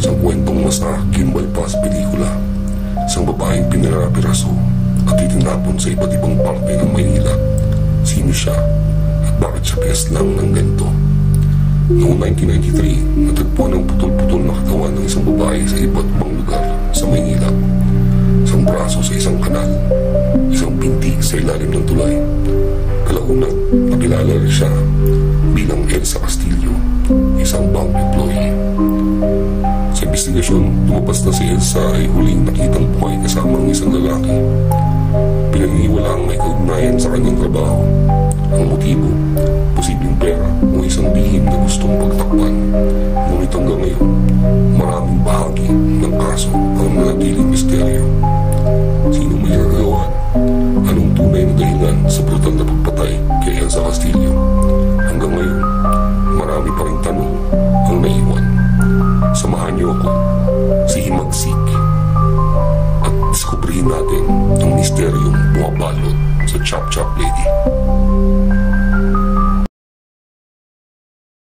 Ang kwentong mas nakakimbal pa sa pelikula. Isang babaeng pinarapiraso at itinapon sa iba't ibang parte ng Maynila. Sino siya at bakit siya pinaslang ng ganito? Noong 1993, natagpuan ang putol-putol na katawan ng isang babae sa iba't ibang lugar sa Maynila. Isang braso sa isang kanal, isang binti sa ilalim ng tulay. Kalaunan, nakilala rin siya bilang Elsa Castillo, isang bank employee. Sa investigasyon, lumabas na si Elsa ay huling nakitang buhay kasama ng isang lalaki. Pinaniniwala ang may kaugnayan sa kanyang trabaho. Ang motibo, posibleng pera o isang lihim na gustong pagtakpan. Ngunit hanggang ngayon, maraming bahagi ng kaso ang nanatiling misteryo. Sino may nagagawan? Anong tunay na dahilan sa brutal na pagpatay kay Elsa Castillo? Hanggang ngayon, marami pa rin tanong ang naiwan. Samahan niyo ako, si Himagsik, at diskubrihin natin ang misteryong bumabalot sa Chop Chop Lane.